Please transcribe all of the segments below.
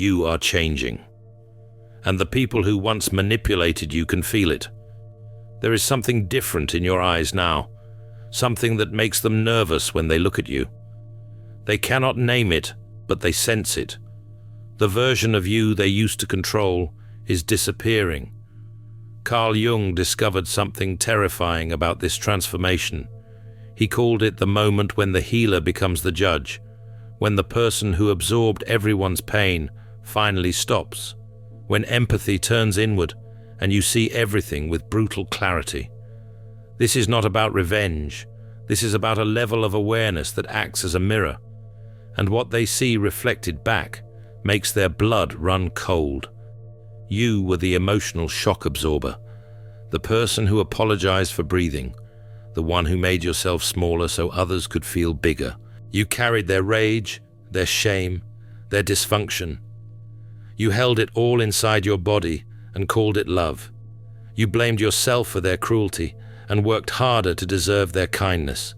You are changing. And the people who once manipulated you can feel it. There is something different in your eyes now, something that makes them nervous when they look at you. They cannot name it, but they sense it. The version of you they used to control is disappearing. Carl Jung discovered something terrifying about this transformation. He called it the moment when the healer becomes the judge, when the person who absorbed everyone's pain finally stops, when empathy turns inward and you see everything with brutal clarity. This is not about revenge. This is about a level of awareness that acts as a mirror, and what they see reflected back makes their blood run cold. You were the emotional shock absorber, the person who apologized for breathing, the one who made yourself smaller so others could feel bigger. You carried their rage, their shame, their dysfunction. You held it all inside your body and called it love. You blamed yourself for their cruelty and worked harder to deserve their kindness.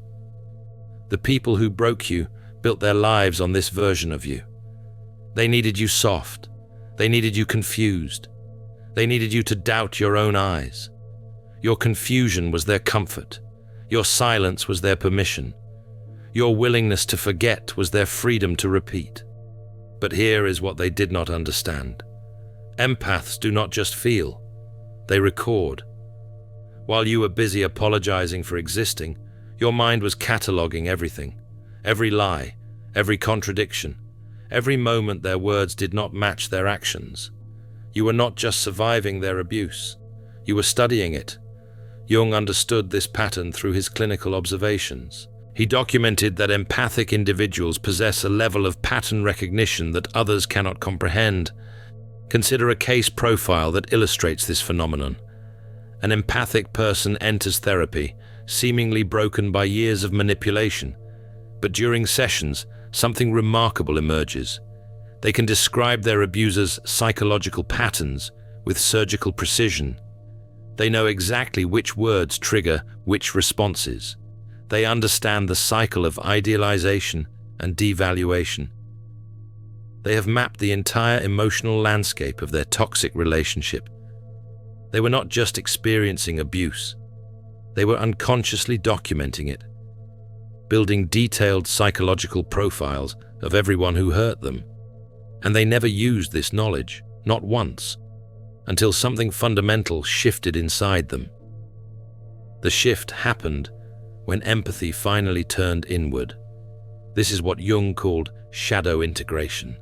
The people who broke you built their lives on this version of you. They needed you soft. They needed you confused. They needed you to doubt your own eyes. Your confusion was their comfort. Your silence was their permission. Your willingness to forget was their freedom to repeat. But here is what they did not understand. Empaths do not just feel, they record. While you were busy apologizing for existing, your mind was cataloging everything, every lie, every contradiction, every moment their words did not match their actions. You were not just surviving their abuse, you were studying it. Jung understood this pattern through his clinical observations. He documented that empathic individuals possess a level of pattern recognition that others cannot comprehend. Consider a case profile that illustrates this phenomenon. An empathic person enters therapy, seemingly broken by years of manipulation, but during sessions, something remarkable emerges. They can describe their abuser's psychological patterns with surgical precision. They know exactly which words trigger which responses. They understand the cycle of idealization and devaluation. They have mapped the entire emotional landscape of their toxic relationship. They were not just experiencing abuse. They were unconsciously documenting it, building detailed psychological profiles of everyone who hurt them. And they never used this knowledge, not once, until something fundamental shifted inside them. The shift happened when empathy finally turned inward. This is what Jung called shadow integration.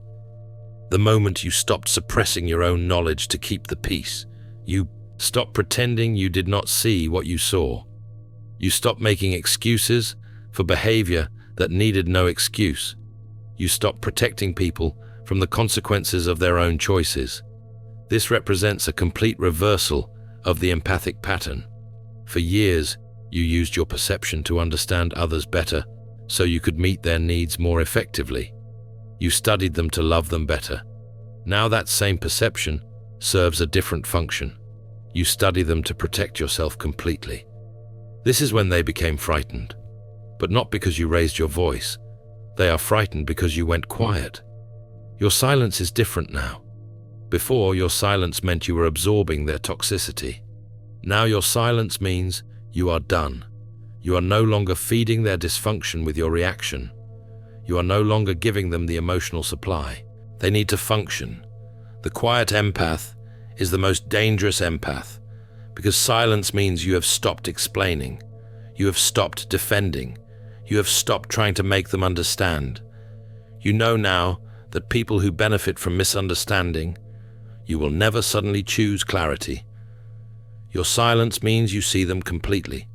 The moment you stopped suppressing your own knowledge to keep the peace, you stopped pretending you did not see what you saw. You stopped making excuses for behavior that needed no excuse. You stopped protecting people from the consequences of their own choices. This represents a complete reversal of the empathic pattern. For years, you used your perception to understand others better, so you could meet their needs more effectively. You studied them to love them better. Now that same perception serves a different function. You study them to protect yourself completely. This is when they became frightened, but not because you raised your voice. They are frightened because you went quiet. Your silence is different now. Before, your silence meant you were absorbing their toxicity. Now your silence means you are done. You are no longer feeding their dysfunction with your reaction. You are no longer giving them the emotional supply. They need to function. The quiet empath is the most dangerous empath because silence means you have stopped explaining. You have stopped defending. You have stopped trying to make them understand. You know now that people who benefit from misunderstanding, you will never suddenly choose clarity. Your silence means you see them completely,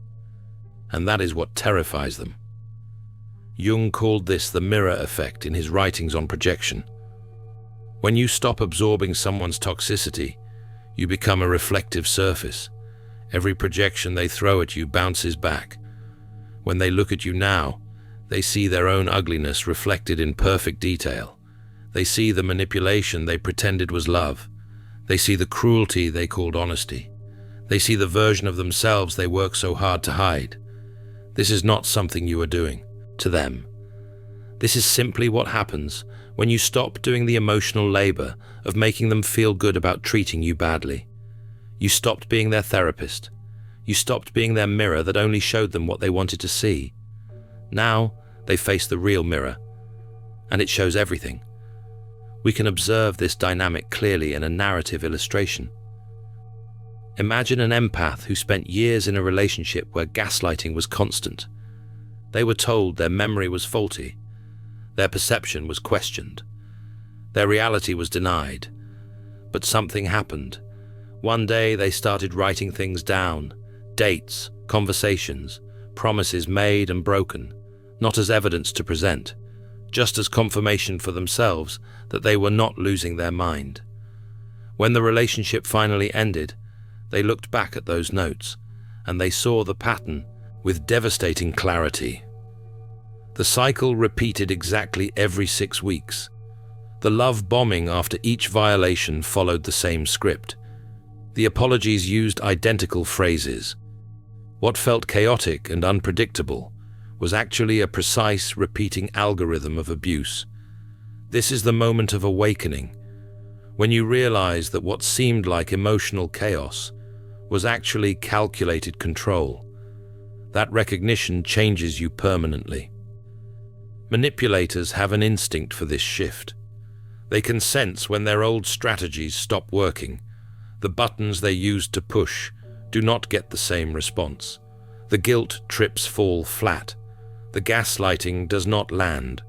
and that is what terrifies them. Jung called this the mirror effect in his writings on projection. When you stop absorbing someone's toxicity, you become a reflective surface. Every projection they throw at you bounces back. When they look at you now, they see their own ugliness reflected in perfect detail. They see the manipulation they pretended was love. They see the cruelty they called honesty. They see the version of themselves they work so hard to hide. This is not something you are doing to them. This is simply what happens when you stop doing the emotional labor of making them feel good about treating you badly. You stopped being their therapist. You stopped being their mirror that only showed them what they wanted to see. Now, they face the real mirror, and it shows everything. We can observe this dynamic clearly in a narrative illustration. Imagine an empath who spent years in a relationship where gaslighting was constant. They were told their memory was faulty. Their perception was questioned. Their reality was denied. But something happened. One day they started writing things down, dates, conversations, promises made and broken, not as evidence to present, just as confirmation for themselves that they were not losing their mind. When the relationship finally ended, they looked back at those notes, and they saw the pattern with devastating clarity. The cycle repeated exactly every 6 weeks. The love bombing after each violation followed the same script. The apologies used identical phrases. What felt chaotic and unpredictable was actually a precise, repeating algorithm of abuse. This is the moment of awakening, when you realize that what seemed like emotional chaos was actually calculated control. That recognition changes you permanently. Manipulators have an instinct for this shift. They can sense when their old strategies stop working. The buttons they used to push do not get the same response. The guilt trips fall flat. The gaslighting does not land.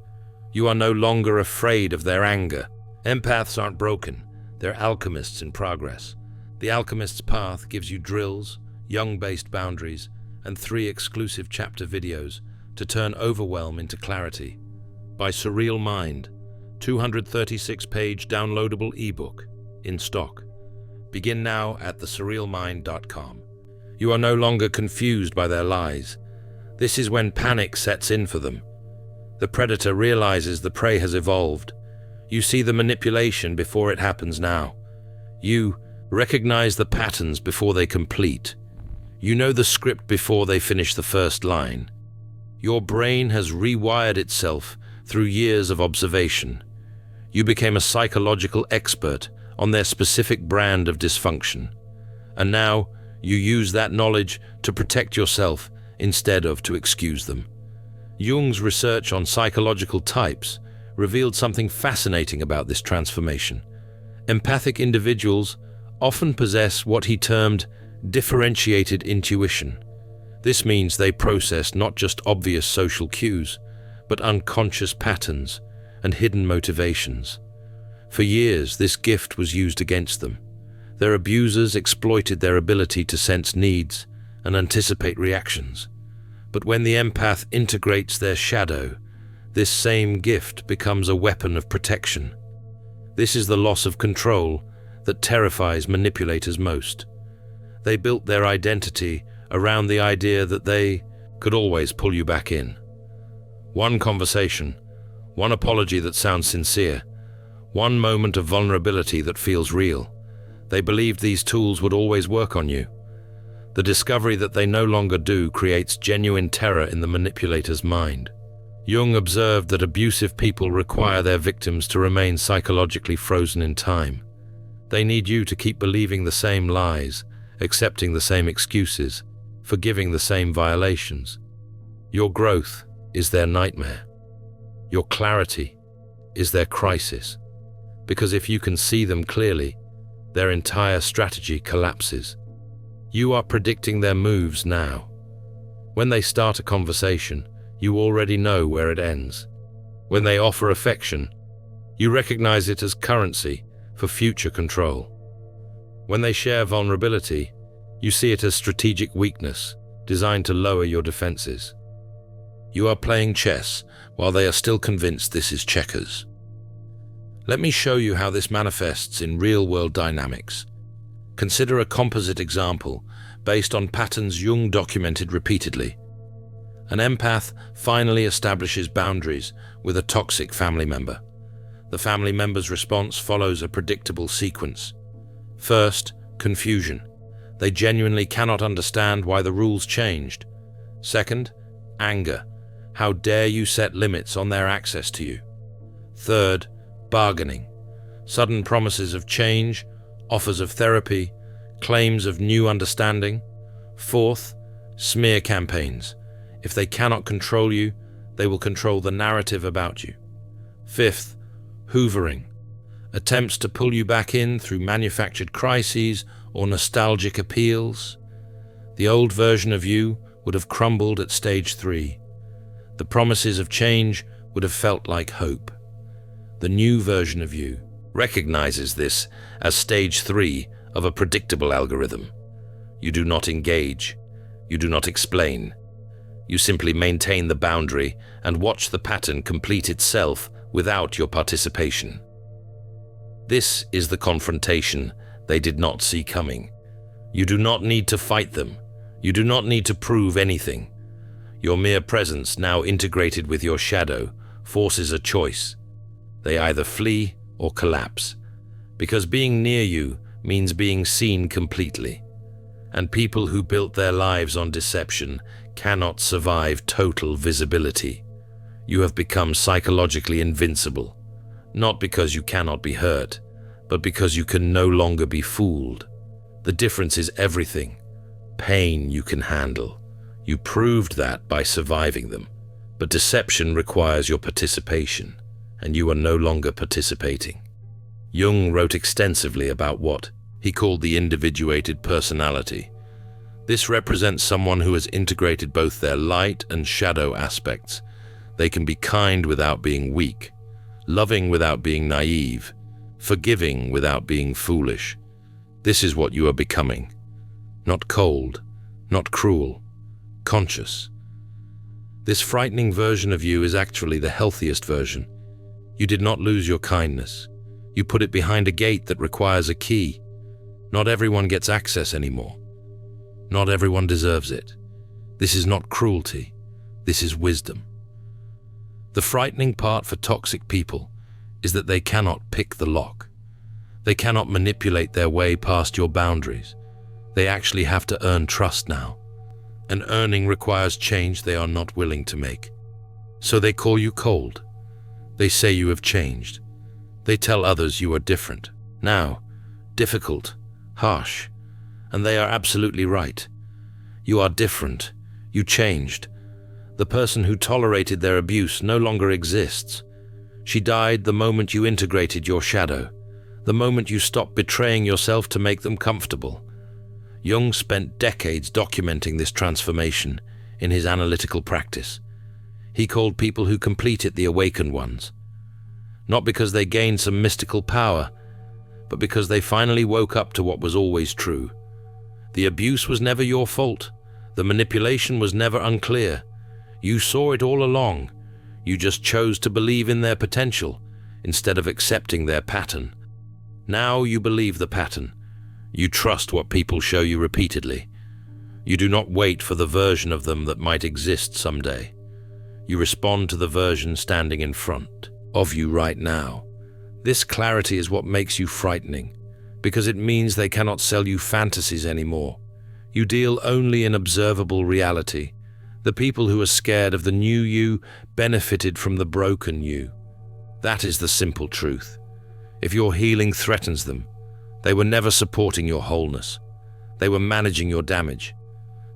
You are no longer afraid of their anger. Empaths aren't broken. They're alchemists in progress. The Alchemist's Path gives you drills, Jung-based boundaries, and 3 exclusive chapter videos to turn overwhelm into clarity. By Surreal Mind, 236-page downloadable ebook in stock. Begin now at thesurrealmind.com. You are no longer confused by their lies. This is when panic sets in for them. The predator realizes the prey has evolved. You see the manipulation before it happens now. You recognize the patterns before they complete. You know the script before they finish the first line. Your brain has rewired itself through years of observation. You became a psychological expert on their specific brand of dysfunction. And now you use that knowledge to protect yourself instead of to excuse them. Jung's research on psychological types revealed something fascinating about this transformation. Empathic individuals often possess what he termed differentiated intuition. This means they process not just obvious social cues, but unconscious patterns and hidden motivations. For years, this gift was used against them. Their abusers exploited their ability to sense needs and anticipate reactions. But when the empath integrates their shadow, this same gift becomes a weapon of protection. This is the loss of control that terrifies manipulators most. They built their identity around the idea that they could always pull you back in. One conversation, one apology that sounds sincere, one moment of vulnerability that feels real. They believed these tools would always work on you. The discovery that they no longer do creates genuine terror in the manipulator's mind. Jung observed that abusive people require their victims to remain psychologically frozen in time. They need you to keep believing the same lies, accepting the same excuses, forgiving the same violations. Your growth is their nightmare. Your clarity is their crisis. Because if you can see them clearly, their entire strategy collapses. You are predicting their moves now. When they start a conversation, you already know where it ends. When they offer affection, you recognize it as currency for future control. When they share vulnerability, you see it as strategic weakness designed to lower your defenses. You are playing chess while they are still convinced this is checkers. Let me show you how this manifests in real-world dynamics. Consider a composite example based on patterns Jung documented repeatedly. An empath finally establishes boundaries with a toxic family member. The family member's response follows a predictable sequence. First, confusion. They genuinely cannot understand why the rules changed. Second, anger. How dare you set limits on their access to you? Third, bargaining, sudden promises of change, offers of therapy, claims of new understanding. Fourth, smear campaigns. If they cannot control you, they will control the narrative about you. Fifth, hoovering. Attempts to pull you back in through manufactured crises or nostalgic appeals. The old version of you would have crumbled at stage 3. The promises of change would have felt like hope. The new version of you recognizes this as stage 3 of a predictable algorithm. You do not engage. You do not explain. You simply maintain the boundary and watch the pattern complete itself without your participation. This is the confrontation they did not see coming. You do not need to fight them. You do not need to prove anything. Your mere presence, now integrated with your shadow, forces a choice. They either flee or collapse, because being near you means being seen completely. And people who built their lives on deception cannot survive total visibility. You have become psychologically invincible, not because you cannot be hurt, but because you can no longer be fooled. The difference is everything. Pain you can handle. You proved that by surviving them. But deception requires your participation, and you are no longer participating. Jung wrote extensively about what he called the individuated personality. This represents someone who has integrated both their light and shadow aspects. They can be kind without being weak, loving without being naive, forgiving without being foolish. This is what you are becoming. Not cold, not cruel, conscious. This frightening version of you is actually the healthiest version. You did not lose your kindness. You put it behind a gate that requires a key. Not everyone gets access anymore. Not everyone deserves it. This is not cruelty. This is wisdom. The frightening part for toxic people is that they cannot pick the lock. They cannot manipulate their way past your boundaries. They actually have to earn trust now. And earning requires change they are not willing to make. So they call you cold. They say you have changed. They tell others you are different. Now, difficult, harsh. And they are absolutely right. You are different. You changed. The person who tolerated their abuse no longer exists. She died the moment you integrated your shadow, the moment you stopped betraying yourself to make them comfortable. Jung spent decades documenting this transformation in his analytical practice. He called people who complete it the awakened ones. Not because they gained some mystical power, but because they finally woke up to what was always true. The abuse was never your fault. The manipulation was never unclear. You saw it all along. You just chose to believe in their potential instead of accepting their pattern. Now you believe the pattern. You trust what people show you repeatedly. You do not wait for the version of them that might exist someday. You respond to the version standing in front of you right now. This clarity is what makes you frightening, because it means they cannot sell you fantasies anymore. You deal only in observable reality. The people who are scared of the new you benefited from the broken you. That is the simple truth. If your healing threatens them, they were never supporting your wholeness. They were managing your damage.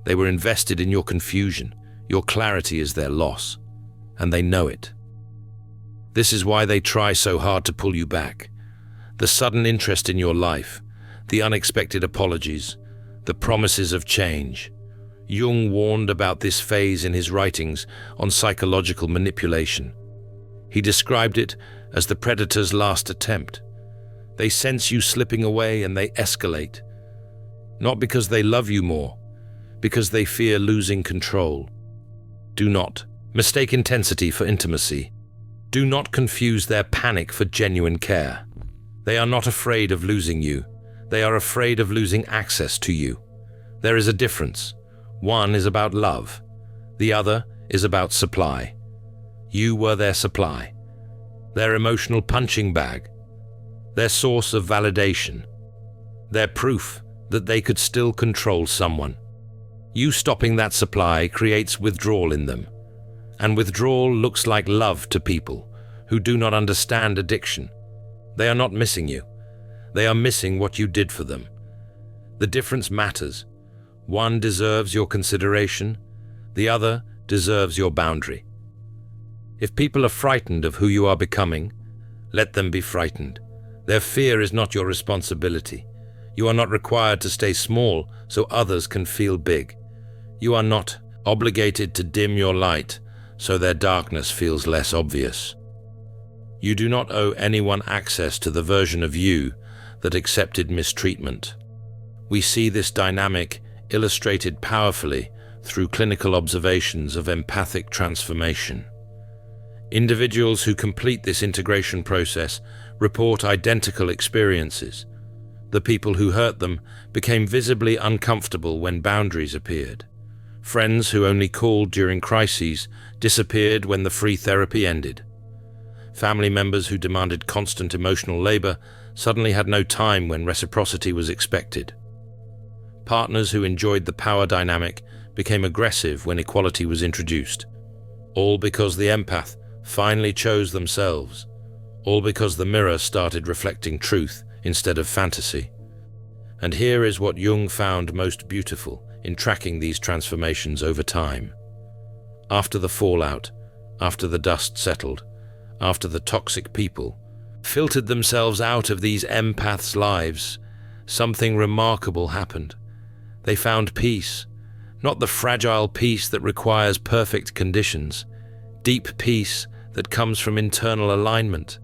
They were invested in your confusion. Your clarity is their loss, and they know it. This is why they try so hard to pull you back. The sudden interest in your life, the unexpected apologies, the promises of change. Jung warned about this phase in his writings on psychological manipulation. He described it as the predator's last attempt. They sense you slipping away and they escalate. Not because they love you more, because they fear losing control. Do not mistake intensity for intimacy. Do not confuse their panic for genuine care. They are not afraid of losing you. They are afraid of losing access to you. There is a difference. One is about love. The other is about supply. You were their supply, their emotional punching bag, their source of validation, their proof that they could still control someone. You stopping that supply creates withdrawal in them, and withdrawal looks like love to people who do not understand addiction. They are not missing you. They are missing what you did for them. The difference matters. One deserves your consideration, the other deserves your boundary. If people are frightened of who you are becoming, let them be frightened. Their fear is not your responsibility. You are not required to stay small so others can feel big. You are not obligated to dim your light so their darkness feels less obvious. You do not owe anyone access to the version of you that accepted mistreatment. We see this dynamic illustrated powerfully through clinical observations of empathic transformation. Individuals who complete this integration process report identical experiences. The people who hurt them became visibly uncomfortable when boundaries appeared. Friends who only called during crises disappeared when the free therapy ended. Family members who demanded constant emotional labor suddenly had no time when reciprocity was expected. Partners who enjoyed the power dynamic became aggressive when equality was introduced. All because the empath finally chose themselves. All because the mirror started reflecting truth instead of fantasy. And here is what Jung found most beautiful in tracking these transformations over time. After the fallout, after the dust settled, after the toxic people filtered themselves out of these empaths' lives, something remarkable happened. They found peace, not the fragile peace that requires perfect conditions, deep peace that comes from internal alignment.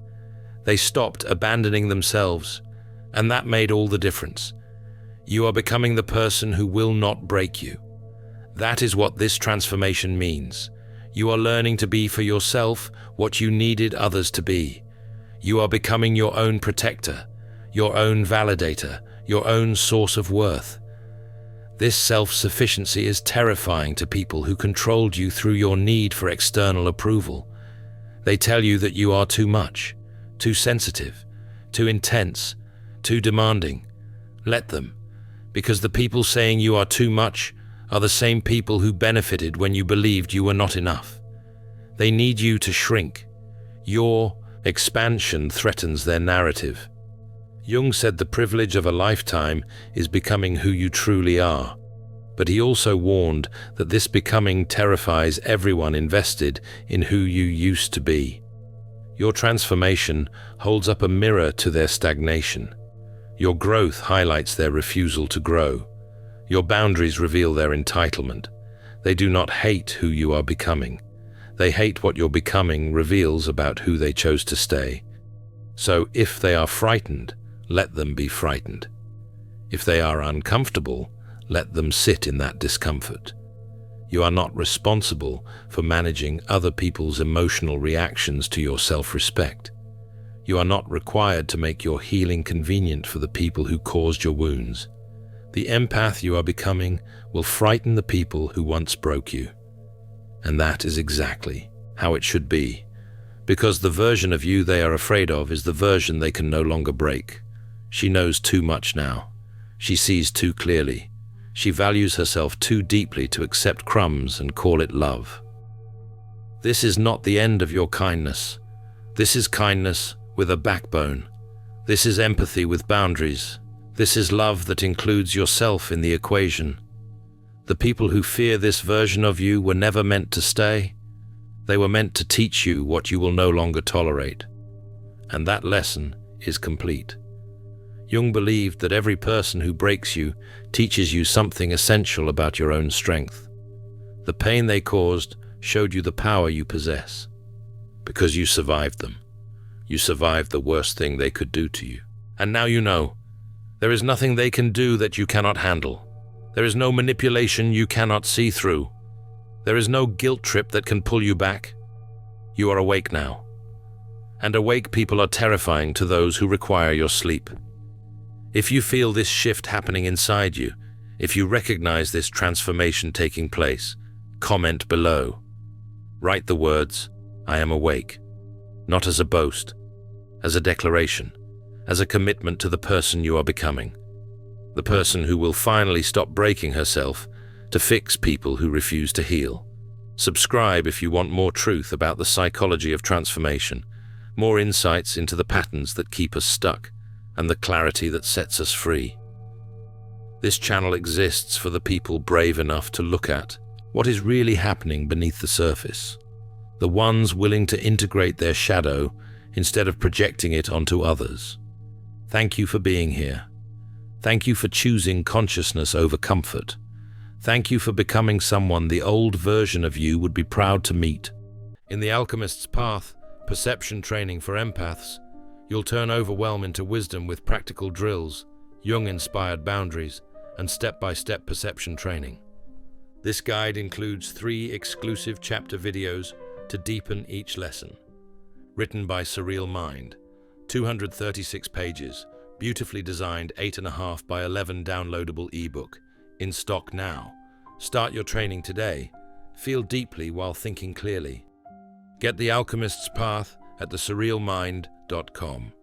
They stopped abandoning themselves, and that made all the difference. You are becoming the person who will not break you. That is what this transformation means. You are learning to be for yourself what you needed others to be. You are becoming your own protector, your own validator, your own source of worth. This self-sufficiency is terrifying to people who controlled you through your need for external approval. They tell you that you are too much, too sensitive, too intense, too demanding. Let them, because the people saying you are too much are the same people who benefited when you believed you were not enough. They need you to shrink. Your expansion threatens their narrative. Jung said the privilege of a lifetime is becoming who you truly are. But he also warned that this becoming terrifies everyone invested in who you used to be. Your transformation holds up a mirror to their stagnation. Your growth highlights their refusal to grow. Your boundaries reveal their entitlement. They do not hate who you are becoming. They hate what your becoming reveals about who they chose to stay. So if they are frightened, let them be frightened. If they are uncomfortable, let them sit in that discomfort. You are not responsible for managing other people's emotional reactions to your self-respect. You are not required to make your healing convenient for the people who caused your wounds. The empath you are becoming will frighten the people who once broke you. And that is exactly how it should be, because the version of you they are afraid of is the version they can no longer break. She knows too much now. She sees too clearly. She values herself too deeply to accept crumbs and call it love. This is not the end of your kindness. This is kindness with a backbone. This is empathy with boundaries. This is love that includes yourself in the equation. The people who fear this version of you were never meant to stay. They were meant to teach you what you will no longer tolerate. And that lesson is complete. Jung believed that every person who breaks you teaches you something essential about your own strength. The pain they caused showed you the power you possess. Because you survived them. You survived the worst thing they could do to you. And now you know. There is nothing they can do that you cannot handle. There is no manipulation you cannot see through. There is no guilt trip that can pull you back. You are awake now. And awake people are terrifying to those who require your sleep. If you feel this shift happening inside you, if you recognize this transformation taking place, comment below. Write the words, "I am awake," not as a boast, as a declaration, as a commitment to the person you are becoming. The person who will finally stop breaking herself to fix people who refuse to heal. Subscribe if you want more truth about the psychology of transformation. more insights into the patterns that keep us stuck and the clarity that sets us free. This channel exists for the people brave enough to look at what is really happening beneath the surface, the ones willing to integrate their shadow instead of projecting it onto others. Thank you for being here. Thank you for choosing consciousness over comfort. Thank you for becoming someone the old version of you would be proud to meet. In The Alchemist's Path, perception training for empaths, you'll turn overwhelm into wisdom with practical drills, Jung-inspired boundaries, and step-by-step perception training. This guide includes 3 exclusive chapter videos to deepen each lesson. Written by Surreal Mind, 236 pages, beautifully designed 8.5 by 11 downloadable ebook, in stock now. Start your training today. Feel deeply while thinking clearly. Get The Alchemist's Path at thesurrealmind.com.